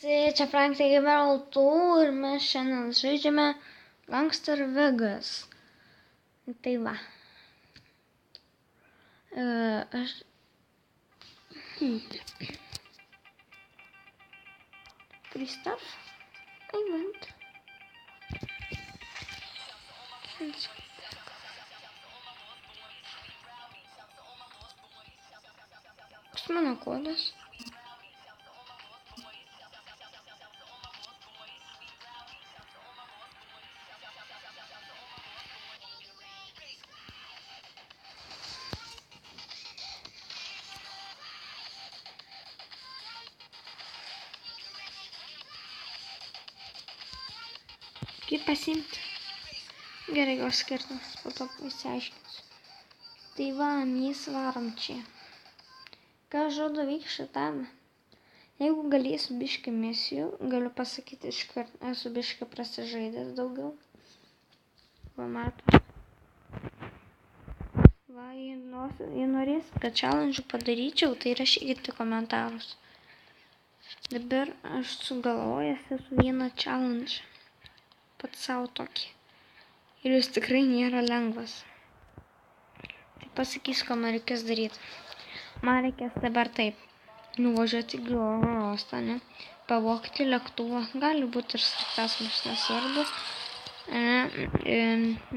Čia Frank Gamer Auto ir mes šiandien žaidžiame Gangster Vegas. Tai va. Aš... Free stuff. I want. Koks mano kodas? Kaip pasimti? Gerai, gal skirtas, po to įsiaiškinsiu. Tai va, mes varom čia. Ką žadu veik šitame? Jeigu galėsiu biškį misijų, galiu pasakyti iškart, esu biškį prasižaidęs daugiau. Va, matot. Va, jei norės, kad challenge padaryčiau, tai rašykite komentarus. Dabar aš sugalvojęs esu vieną challenge. Pats savo tokį. Ir jis tikrai nėra lengvas. Tai pasakysiu, ką man reikės daryti. Man reikės dabar taip. Nuvažiuoti į oro uostą, ne? Pavogti lėktuvą. Gali būti ir sraigtasparnis, nesvarbu.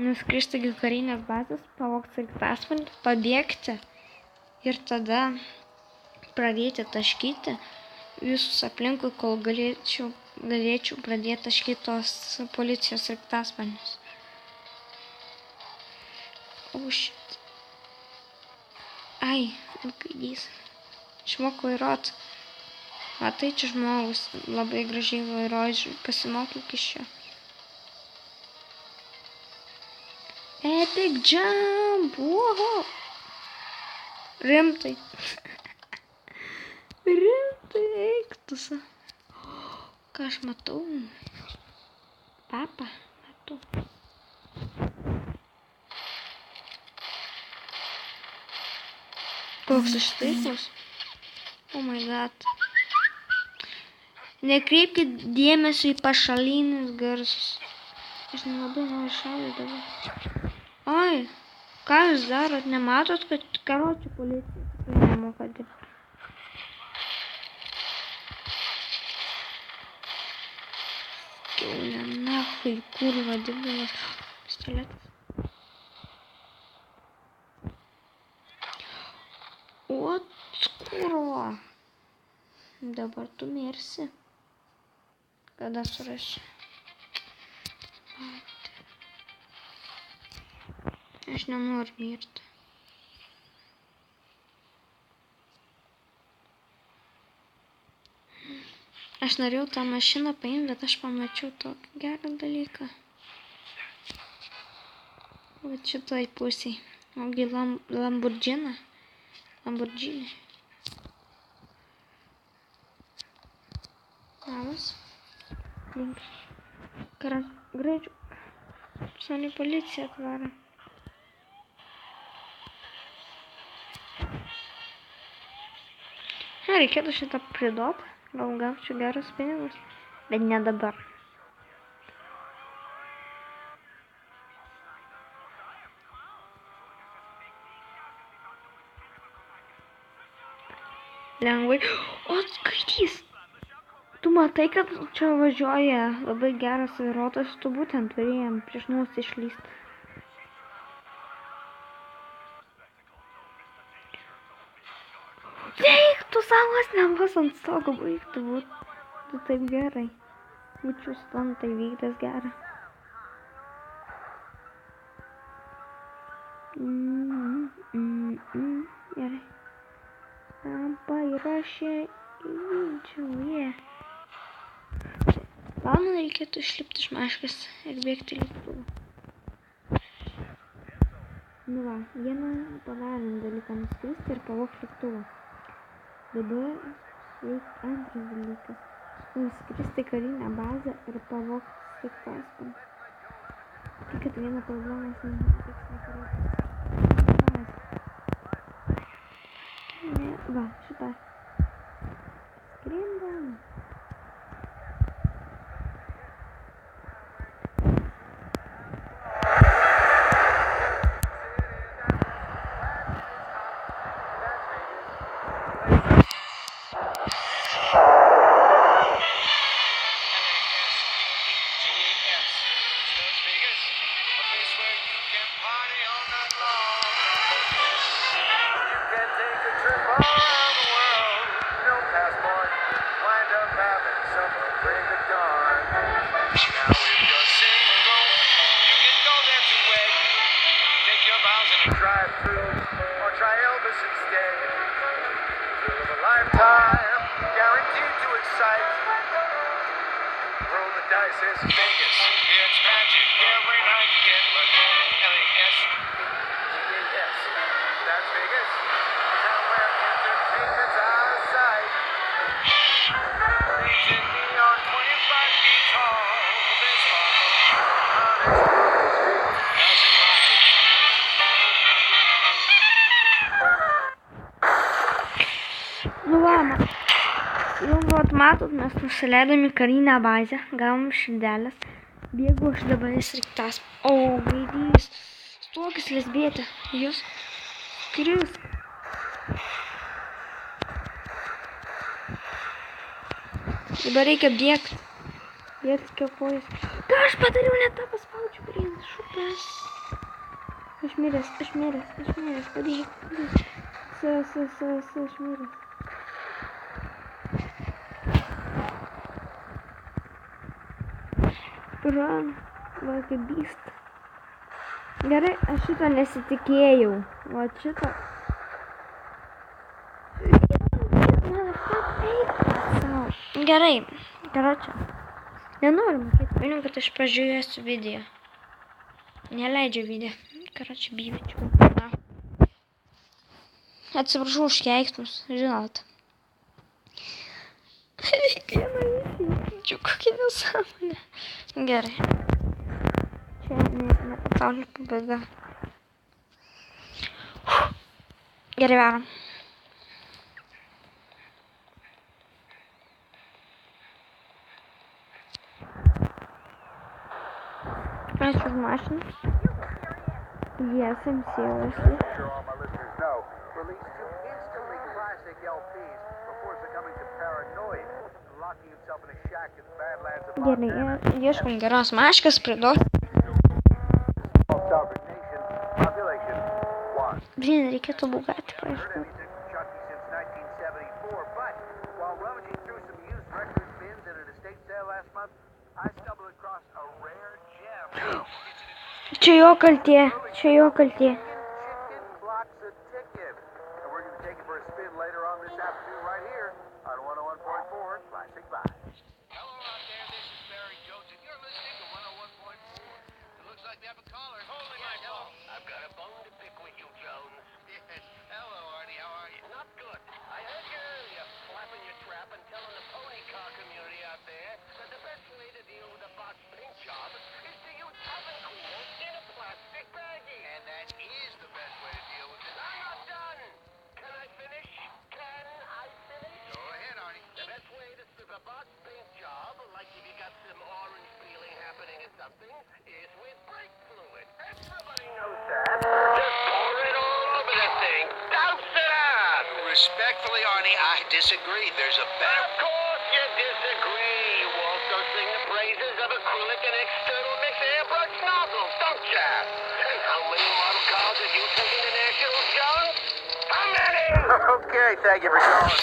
Nuskristi iki karinės bazės, pavogti sraigtasparnį, pabėgti. Ir tada pradėti taškyti visus aplinkui, kol galėčiau pradėti taškyti tos policijos sraigtasparnius. Oh shit. Ai, kaidys. Išmokau vairuot. Matai, čia žmogus labai gražiai vairuoja, pasimokyk iš jo. Epic jump! Oho! Rimtai. Rimtai, eik tu sa. Ką aš matau? Papa, matau. Koks aš taiklus? Oh my god. Nekreipkit dėmesio į pašalinius garsus. Aš nelabai noriu šaudyti dabar. Ai, ką jūs darot? Nematot, kad karočių policija tikrai nemoka dirbti. Kiaulė, nachui, kurva, didelis pistoletas. O, kurva. Dabar tu mirsi. Kada surasiu? Aš nenoriu mirti. Aš norėjau tą mašiną paimti, bet aš pamačiau tokį gerą dalyką. Va šitoj pusėj. Ogi Lamborghini. Labas. Link. Greičiau. Sani policija atvaro. Reikėtų šitą pridot. Gal gaučiau gerus pinigus. Bet ne dabar. Lengvai. O, skaitys. Tu matai, kad čia važiuoja labai geras vairuotojas, tu būtent turėjom prieš mus išlysti. Eik, tu savas nebus ant stogo, baigtų būt. Tu taip gerai. Būčiau stontai vykdęs gerą. Gerai. Tampa įrašė įvykdžiau, Gal man reikėtų išlipti iš maškės ir bėgti lėktuvą. Nu va, vieną padarėm dalyką nuskristi ir pavogti lėktuvą. Dabar reikia antras dalykas. Nuskristi į karinę bazę ir pavogti sraigtasparnį. Tik kad viena problema nepatiks nekarėtis. Va, šitą. Skrendam. This is Vegas. It's magic. Every night get lucky. L-A-S. Yes, that's Vegas. Town where entertainment's out of sight. Blazing neon 25 feet tall. This Nu va, jau vat matot, mes nusileidom į karinę bazę, gavom širdelės, bėgu aš dabar įsiriktas. O, gaidys, stokis lesbietė, jūs skris. Dabar reikia bėgti. Bėgti kepojas. Ką aš padariau, ne tą paspaudžiu, brėnas, šupas. Aš miręs, padėk. Aš miręs. Run, like a beast. Gerai, aš šito nesitikėjau. O šito... Gerai, karočią. Nenoriu mokėti pinių, kad aš pažiūrėsiu video. Neleidžiu video. Karočią, byvičiu. Atsiprašau už keiksmus, žinot. Kiekvieną įsijungiu, kokia nesąmonė. Gerai. Čia ne pasaulio pabaiga. Gerai, varom. Aš už mašiną. Yes, I'm seriously. Gerai, ieškom geros maškas, priduos. Blin, reikėtų Bugatti paieškoti. Čia jo kaltė. Respectfully, Arnie, I disagree. There's a better... Of course you disagree. You also sing the praises of acrylic and external mix airbrush nozzles, don't ya? And how many model cars have you taken to nationals, John? How many? Okay, thank you for calling.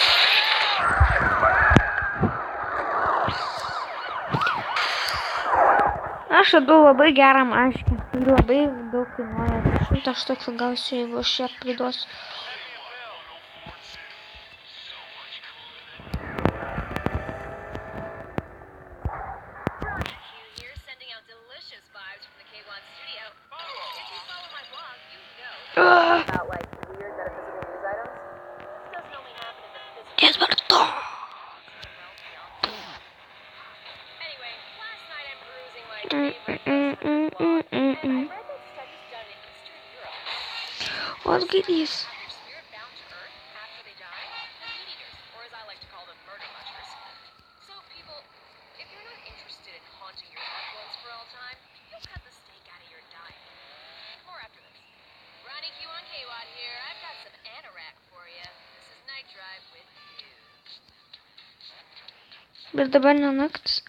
Aš radau labai gerą maškę. Labai daug kainuoja. 100 štukų gausiu, jeigu aš ją priduosiu. What good is? Bet dabar ne naktis.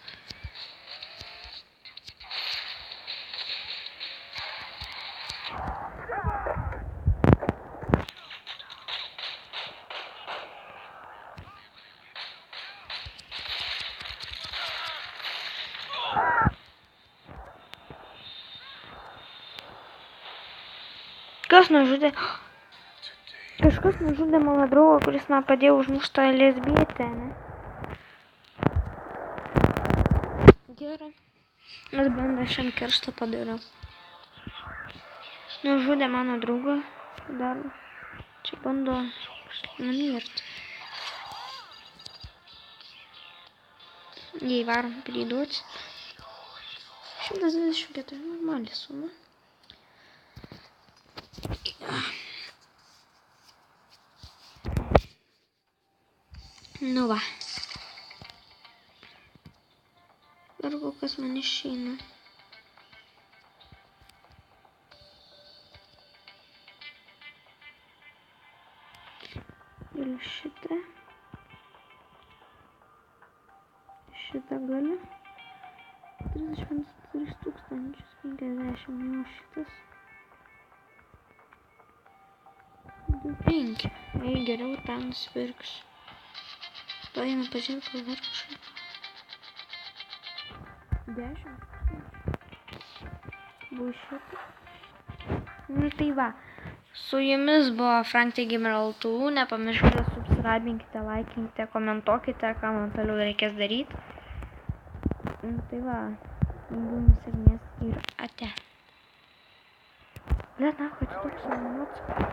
Kas nužudė? Kažkas nužudė mano draugą, kuris man padėjo užmušti tą lesbietę, ne? Gerai. Nes bandą šiam kerštą padariau. Nužudė mano draugą. Dar čia bando numirti. Jei varom priduoti. 124 normali suma. Nu va. Dar kol kas man išeina. Ir šitą. Šitą galiu. 33 tūkstančius 50 jau šitas. 5. Ei, geriau tą nusipirksiu. Paėmė pažiūrėti, gal dar kažkaip. 10 tūkstančių. Buvo šitą. Nu tai va. Su jumis buvo Frank the Gamer LTU. Nepamirškite subscribinkite, laikinkite, komentuokite, ką man toliau reikės daryti. Nu tai va. Jums sėkmės ir ate. Net nacho, čia toks emocija.